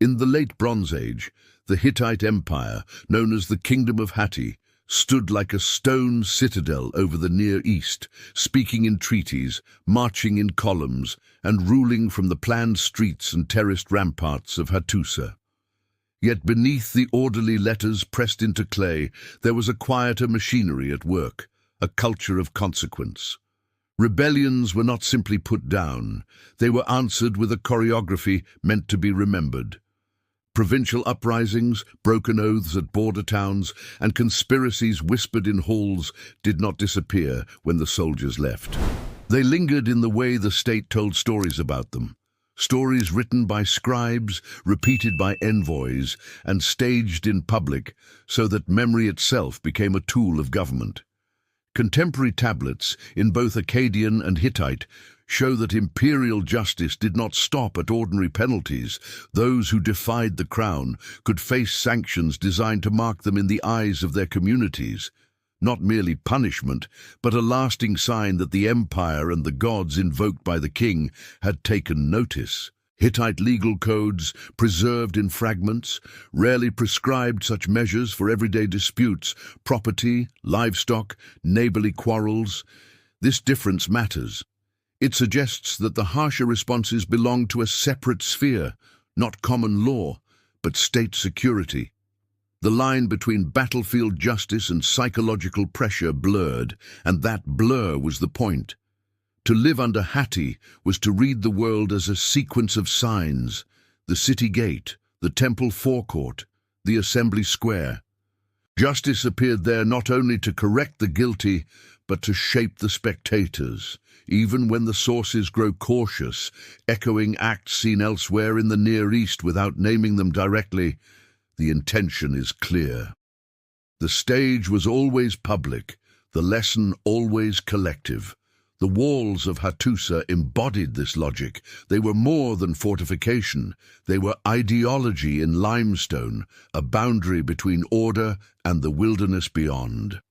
In the late Bronze Age, the Hittite Empire, known as the Kingdom of Hatti, stood like a stone citadel over the Near East, speaking in treaties, marching in columns, and ruling from the planned streets and terraced ramparts of Hattusa. Yet beneath the orderly letters pressed into clay, there was a quieter machinery at work, a culture of consequence. Rebellions were not simply put down, they were answered with a choreography meant to be remembered. Provincial uprisings, broken oaths at border towns, and conspiracies whispered in halls did not disappear when the soldiers left. They lingered in the way the state told stories about them. Stories written by scribes, repeated by envoys, and staged in public so that memory itself became a tool of government. Contemporary tablets, in both Akkadian and Hittite, show that imperial justice did not stop at ordinary penalties. Those who defied the crown could face sanctions designed to mark them in the eyes of their communities. Not merely punishment, but a lasting sign that the empire and the gods invoked by the king had taken notice. Hittite legal codes, preserved in fragments, rarely prescribed such measures for everyday disputes, property, livestock, neighborly quarrels. This difference matters. It suggests that the harsher responses belong to a separate sphere, not common law, but state security. The line between battlefield justice and psychological pressure blurred, and that blur was the point. To live under Hatti was to read the world as a sequence of signs: the city gate, the temple forecourt, the assembly square. Justice appeared there not only to correct the guilty, but to shape the spectators, even when the sources grow cautious, echoing acts seen elsewhere in the Near East without naming them directly. The intention is clear. The stage was always public, the lesson always collective. The walls of Hattusa embodied this logic. They were more than fortification. They were ideology in limestone, a boundary between order and the wilderness beyond.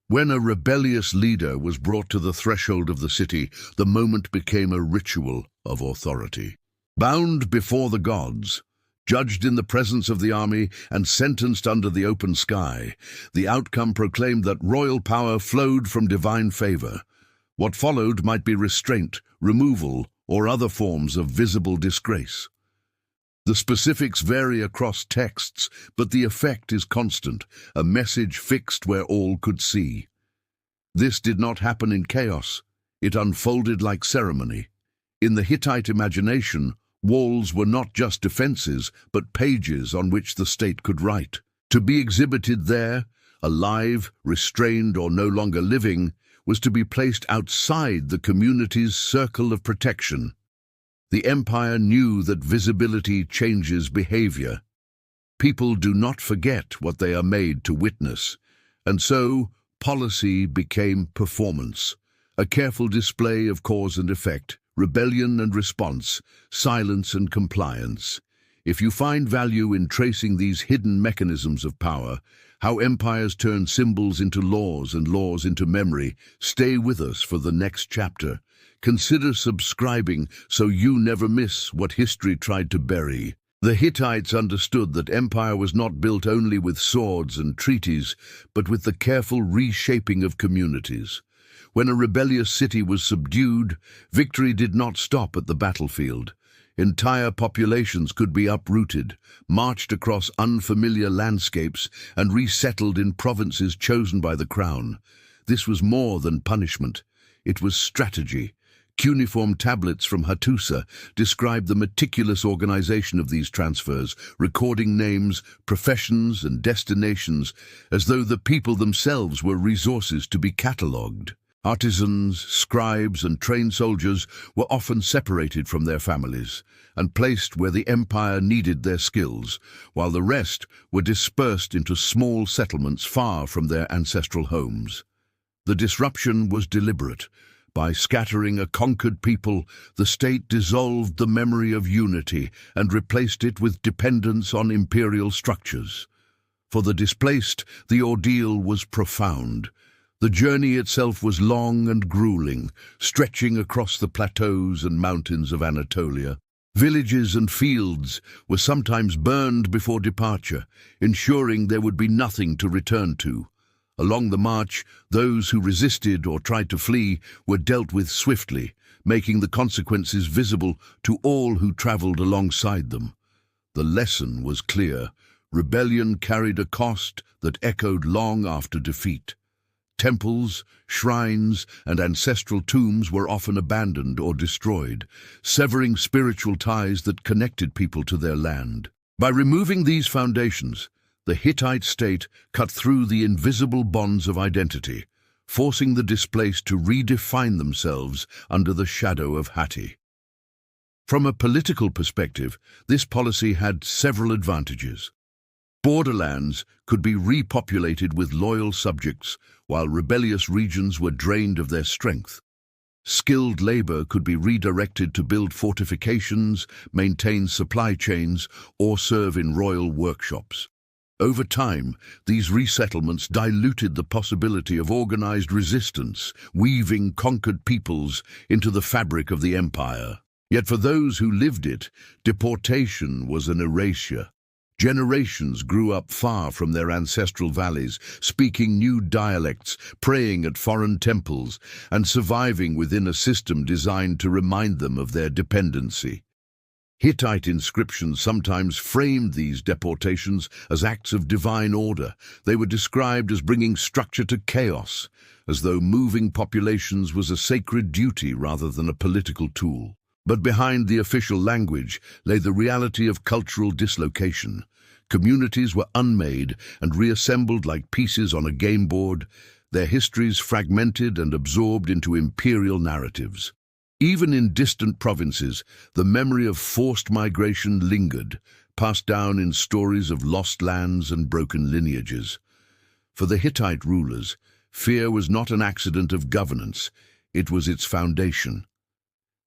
When a rebellious leader was brought to the threshold of the city, the moment became a ritual of authority. Bound before the gods, judged in the presence of the army, and sentenced under the open sky, the outcome proclaimed that royal power flowed from divine favor. What followed might be restraint, removal, or other forms of visible disgrace. The specifics vary across texts, but the effect is constant, a message fixed where all could see. This did not happen in chaos. It unfolded like ceremony. In the Hittite imagination, walls were not just defenses, but pages on which the state could write. To be exhibited there, alive, restrained, or no longer living, was to be placed outside the community's circle of protection. The empire knew that visibility changes behavior. People do not forget what they are made to witness, and so policy became performance, a careful display of cause and effect, rebellion and response, silence and compliance. If you find value in tracing these hidden mechanisms of power, how empires turn symbols into laws and laws into memory, stay with us for the next chapter. Consider subscribing so you never miss what history tried to bury. The Hittites understood that empire was not built only with swords and treaties, but with the careful reshaping of communities. When a rebellious city was subdued, victory did not stop at the battlefield. Entire populations could be uprooted, marched across unfamiliar landscapes, and resettled in provinces chosen by the crown. This was more than punishment. It was strategy. Cuneiform tablets from Hattusa describe the meticulous organization of these transfers, recording names, professions, and destinations, as though the people themselves were resources to be catalogued. Artisans, scribes, and trained soldiers were often separated from their families and placed where the empire needed their skills, while the rest were dispersed into small settlements far from their ancestral homes. The disruption was deliberate. By scattering a conquered people, the state dissolved the memory of unity and replaced it with dependence on imperial structures. For the displaced, the ordeal was profound. The journey itself was long and grueling, stretching across the plateaus and mountains of Anatolia. Villages and fields were sometimes burned before departure, ensuring there would be nothing to return to. Along the march, those who resisted or tried to flee were dealt with swiftly, making the consequences visible to all who traveled alongside them. The lesson was clear. Rebellion carried a cost that echoed long after defeat. Temples, shrines, and ancestral tombs were often abandoned or destroyed, severing spiritual ties that connected people to their land. By removing these foundations, the Hittite state cut through the invisible bonds of identity, forcing the displaced to redefine themselves under the shadow of Hatti. From a political perspective, this policy had several advantages. Borderlands could be repopulated with loyal subjects, while rebellious regions were drained of their strength. Skilled labor could be redirected to build fortifications, maintain supply chains, or serve in royal workshops. Over time, these resettlements diluted the possibility of organized resistance, weaving conquered peoples into the fabric of the empire. Yet for those who lived it, deportation was an erasure. Generations grew up far from their ancestral valleys, speaking new dialects, praying at foreign temples, and surviving within a system designed to remind them of their dependency. Hittite inscriptions sometimes framed these deportations as acts of divine order. They were described as bringing structure to chaos, as though moving populations was a sacred duty rather than a political tool. But behind the official language lay the reality of cultural dislocation. Communities were unmade and reassembled like pieces on a game board, their histories fragmented and absorbed into imperial narratives. Even in distant provinces, the memory of forced migration lingered, passed down in stories of lost lands and broken lineages. For the Hittite rulers, fear was not an accident of governance, it was its foundation.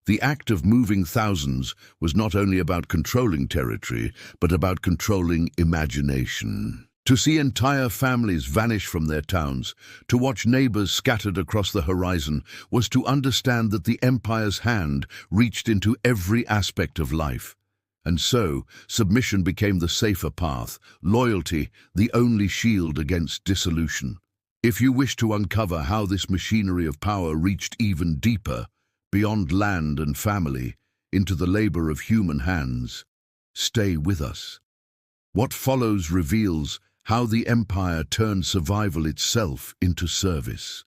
The act of moving thousands was not only about controlling territory, but about controlling imagination. To see entire families vanish from their towns, to watch neighbors scattered across the horizon, was to understand that the empire's hand reached into every aspect of life. And so, submission became the safer path, loyalty the only shield against dissolution. If you wish to uncover how this machinery of power reached even deeper, beyond land and family, into the labor of human hands, stay with us. What follows reveals how the empire turned survival itself into service.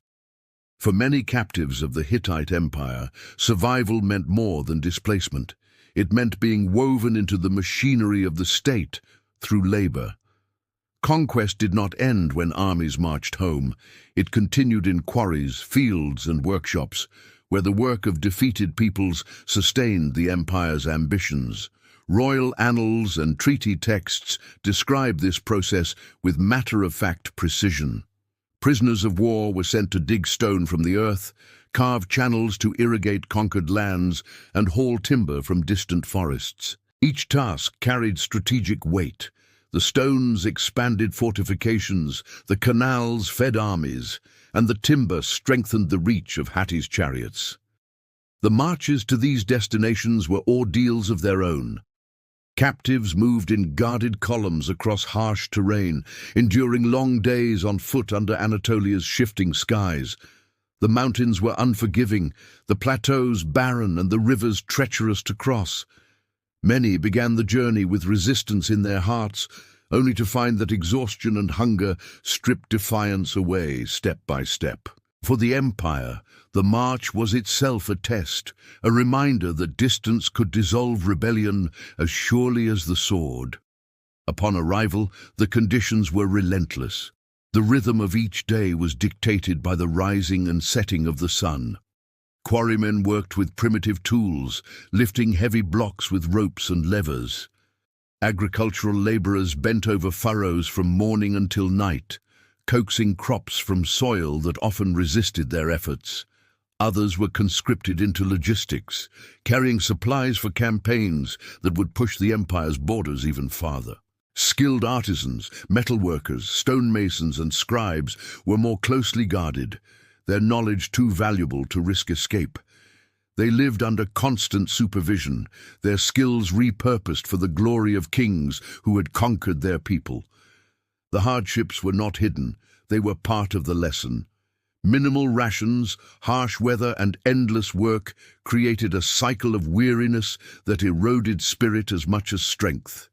For many captives of the Hittite Empire, survival meant more than displacement. It meant being woven into the machinery of the state through labor. Conquest did not end when armies marched home. It continued in quarries, fields, and workshops, where the work of defeated peoples sustained the empire's ambitions. Royal annals and treaty texts describe this process with matter-of-fact precision. Prisoners of war were sent to dig stone from the earth, carve channels to irrigate conquered lands, and haul timber from distant forests. Each task carried strategic weight. The stones expanded fortifications, the canals fed armies, and the timber strengthened the reach of Hatti's chariots. The marches to these destinations were ordeals of their own. Captives moved in guarded columns across harsh terrain, enduring long days on foot under Anatolia's shifting skies. The mountains were unforgiving, the plateaus barren, and the rivers treacherous to cross. Many began the journey with resistance in their hearts, only to find that exhaustion and hunger stripped defiance away step by step. For the empire, the march was itself a test, a reminder that distance could dissolve rebellion as surely as the sword. Upon arrival, the conditions were relentless. The rhythm of each day was dictated by the rising and setting of the sun. Quarrymen worked with primitive tools, lifting heavy blocks with ropes and levers. Agricultural laborers bent over furrows from morning until night, coaxing crops from soil that often resisted their efforts. Others were conscripted into logistics, carrying supplies for campaigns that would push the empire's borders even farther. Skilled artisans, metalworkers, stonemasons, and scribes were more closely guarded, their knowledge too valuable to risk escape. They lived under constant supervision, their skills repurposed for the glory of kings who had conquered their people. The hardships were not hidden, they were part of the lesson. Minimal rations, harsh weather, and endless work created a cycle of weariness that eroded spirit as much as strength.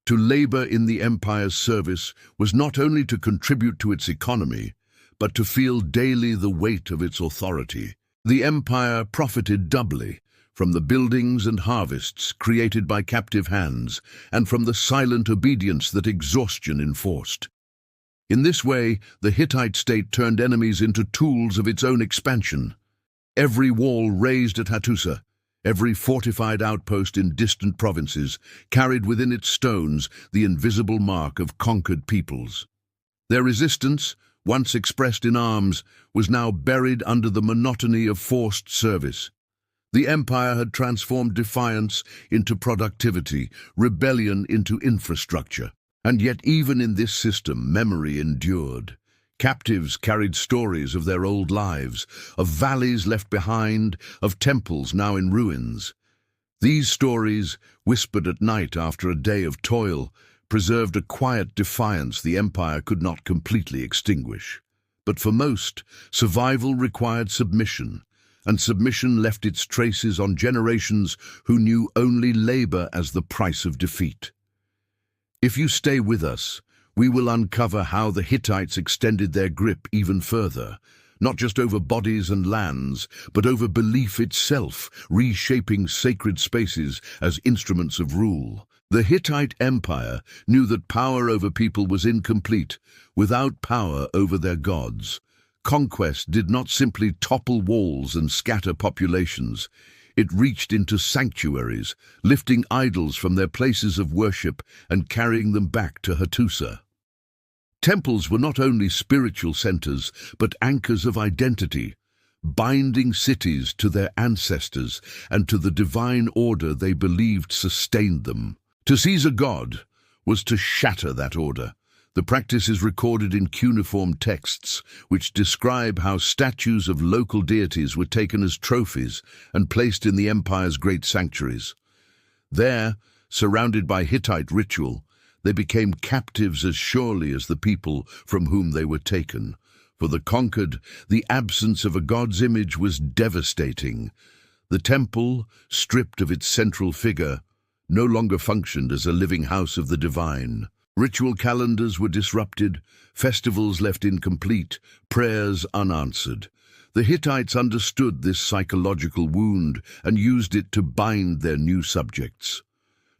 To labor in the empire's service was not only to contribute to its economy, but to feel daily the weight of its authority. The empire profited doubly from the buildings and harvests created by captive hands, and from the silent obedience that exhaustion enforced. In this way, the Hittite state turned enemies into tools of its own expansion. Every wall raised at Hattusa, every fortified outpost in distant provinces, carried within its stones the invisible mark of conquered peoples. Their resistance, once expressed in arms, was now buried under the monotony of forced service. The empire had transformed defiance into productivity, rebellion into infrastructure. And yet even in this system, memory endured. Captives carried stories of their old lives, of valleys left behind, of temples now in ruins. These stories, whispered at night after a day of toil, preserved a quiet defiance the empire could not completely extinguish. But for most, survival required submission, and submission left its traces on generations who knew only labor as the price of defeat. If you stay with us, we will uncover how the Hittites extended their grip even further, not just over bodies and lands, but over belief itself, reshaping sacred spaces as instruments of rule. The Hittite Empire knew that power over people was incomplete without power over their gods. Conquest did not simply topple walls and scatter populations. It reached into sanctuaries, lifting idols from their places of worship and carrying them back to Hattusa. Temples were not only spiritual centers, but anchors of identity, binding cities to their ancestors and to the divine order they believed sustained them. To seize a god was to shatter that order. The practice is recorded in cuneiform texts, which describe how statues of local deities were taken as trophies and placed in the empire's great sanctuaries. There, surrounded by Hittite ritual, they became captives as surely as the people from whom they were taken. For the conquered, the absence of a god's image was devastating. The temple, stripped of its central figure, no longer functioned as a living house of the divine. Ritual calendars were disrupted, festivals left incomplete, prayers unanswered. The Hittites understood this psychological wound and used it to bind their new subjects.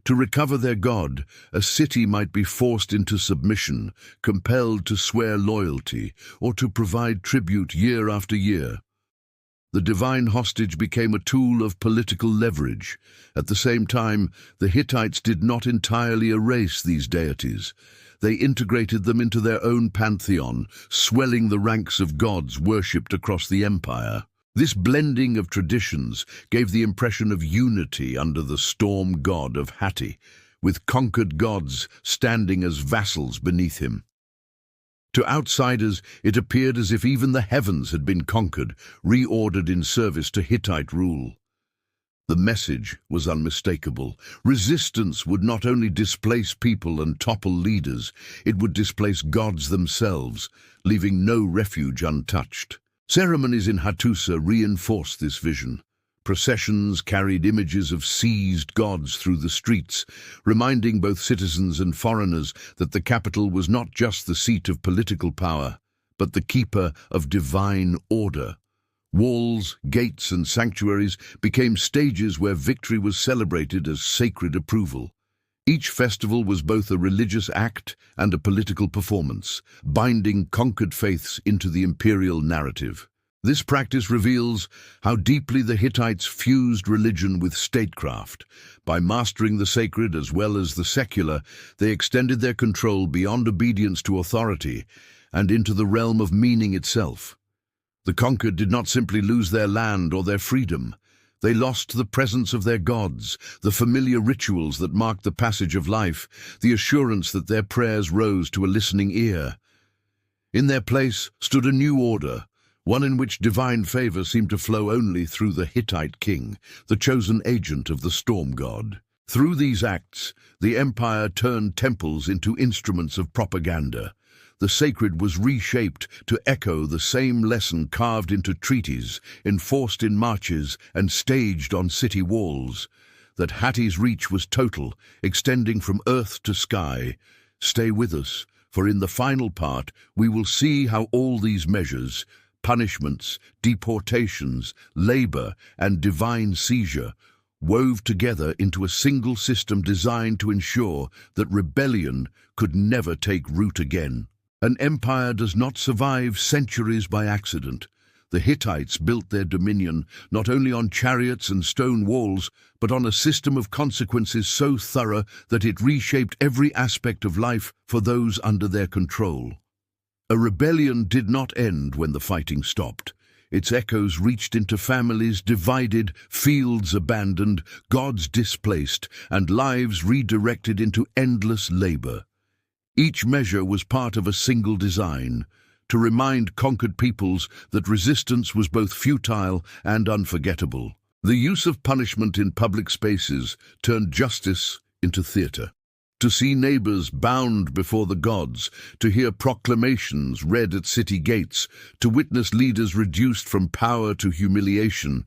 To recover their god, a city might be forced into submission, compelled to swear loyalty, or to provide tribute year after year. The divine hostage became a tool of political leverage. At the same time, the Hittites did not entirely erase these deities. They integrated them into their own pantheon, swelling the ranks of gods worshipped across the empire. This blending of traditions gave the impression of unity under the storm god of Hatti, with conquered gods standing as vassals beneath him. To outsiders, it appeared as if even the heavens had been conquered, reordered in service to Hittite rule. The message was unmistakable. Resistance would not only displace people and topple leaders, it would displace gods themselves, leaving no refuge untouched. Ceremonies in Hattusa reinforced this vision. Processions carried images of seized gods through the streets, reminding both citizens and foreigners that the capital was not just the seat of political power, but the keeper of divine order. Walls, gates, and sanctuaries became stages where victory was celebrated as sacred approval. Each festival was both a religious act and a political performance, binding conquered faiths into the imperial narrative. This practice reveals how deeply the Hittites fused religion with statecraft. By mastering the sacred as well as the secular, they extended their control beyond obedience to authority and into the realm of meaning itself. The conquered did not simply lose their land or their freedom. They lost the presence of their gods, the familiar rituals that marked the passage of life, the assurance that their prayers rose to a listening ear. In their place stood a new order, one in which divine favor seemed to flow only through the Hittite king, the chosen agent of the storm god. Through these acts, the empire turned temples into instruments of propaganda. The sacred was reshaped to echo the same lesson carved into treaties, enforced in marches, and staged on city walls. That Hatti's reach was total, extending from earth to sky. Stay with us, for in the final part we will see how all these measures, punishments, deportations, labor, and divine seizure, wove together into a single system designed to ensure that rebellion could never take root again. An empire does not survive centuries by accident. The Hittites built their dominion not only on chariots and stone walls, but on a system of consequences so thorough that it reshaped every aspect of life for those under their control. A rebellion did not end when the fighting stopped. Its echoes reached into families divided, fields abandoned, gods displaced, and lives redirected into endless labor. Each measure was part of a single design, to remind conquered peoples that resistance was both futile and unforgettable. The use of punishment in public spaces turned justice into theater. To see neighbors bound before the gods, to hear proclamations read at city gates, to witness leaders reduced from power to humiliation,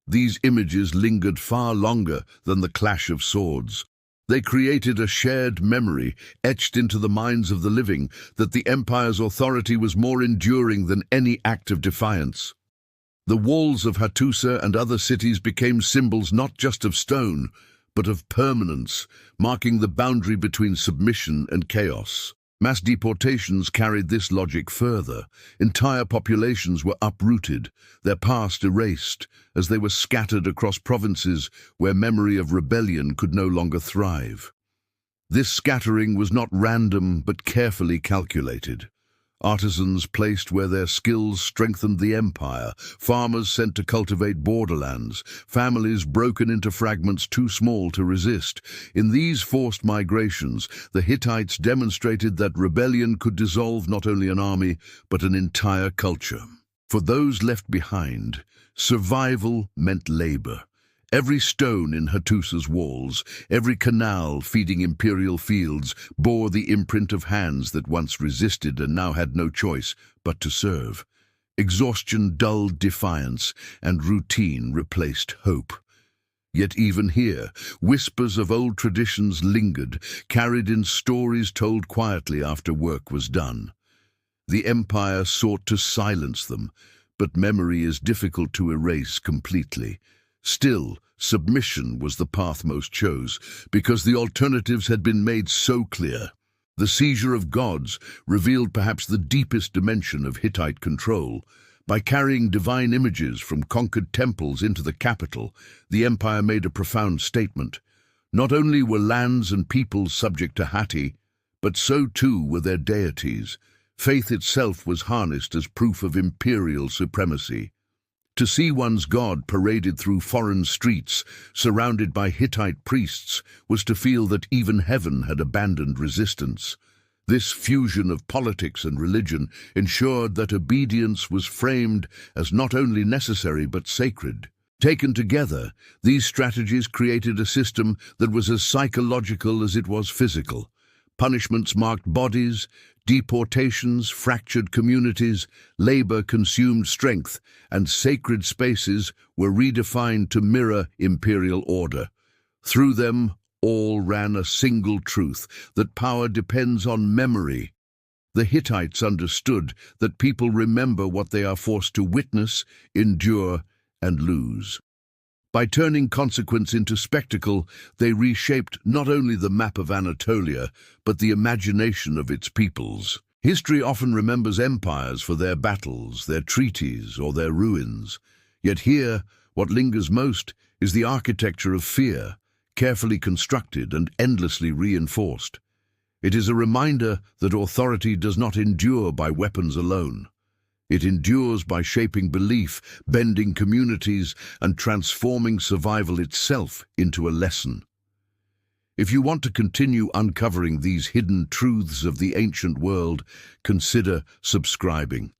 these images lingered far longer than the clash of swords. They created a shared memory, etched into the minds of the living, that the empire's authority was more enduring than any act of defiance. The walls of Hattusa and other cities became symbols not just of stone, but of permanence, marking the boundary between submission and chaos. Mass deportations carried this logic further. Entire populations were uprooted, their past erased, as they were scattered across provinces where memory of rebellion could no longer thrive. This scattering was not random but carefully calculated. Artisans placed where their skills strengthened the empire, farmers sent to cultivate borderlands, families broken into fragments too small to resist. In these forced migrations, the Hittites demonstrated that rebellion could dissolve not only an army, but an entire culture. For those left behind, survival meant labor. Every stone in Hattusa's walls, every canal feeding imperial fields, bore the imprint of hands that once resisted and now had no choice but to serve. Exhaustion dulled defiance, and routine replaced hope. Yet even here, whispers of old traditions lingered, carried in stories told quietly after work was done. The empire sought to silence them, but memory is difficult to erase completely. Still, submission was the path most chose, because the alternatives had been made so clear. The seizure of gods revealed perhaps the deepest dimension of Hittite control. By carrying divine images from conquered temples into the capital, the empire made a profound statement. Not only were lands and peoples subject to Hatti, but so too were their deities. Faith itself was harnessed as proof of imperial supremacy. To see one's god paraded through foreign streets, surrounded by Hittite priests, was to feel that even heaven had abandoned resistance. This fusion of politics and religion ensured that obedience was framed as not only necessary but sacred. Taken together, these strategies created a system that was as psychological as it was physical. Punishments marked bodies, deportations fractured communities, labor consumed strength, and sacred spaces were redefined to mirror imperial order. Through them, all ran a single truth, that power depends on memory. The Hittites understood that people remember what they are forced to witness, endure, and lose. By turning consequence into spectacle, they reshaped not only the map of Anatolia, but the imagination of its peoples. History often remembers empires for their battles, their treaties, or their ruins. Yet here, what lingers most is the architecture of fear, carefully constructed and endlessly reinforced. It is a reminder that authority does not endure by weapons alone. It endures by shaping belief, bending communities, and transforming survival itself into a lesson. If you want to continue uncovering these hidden truths of the ancient world, consider subscribing.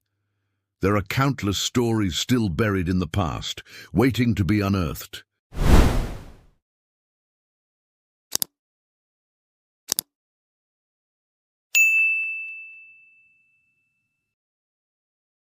There are countless stories still buried in the past, waiting to be unearthed.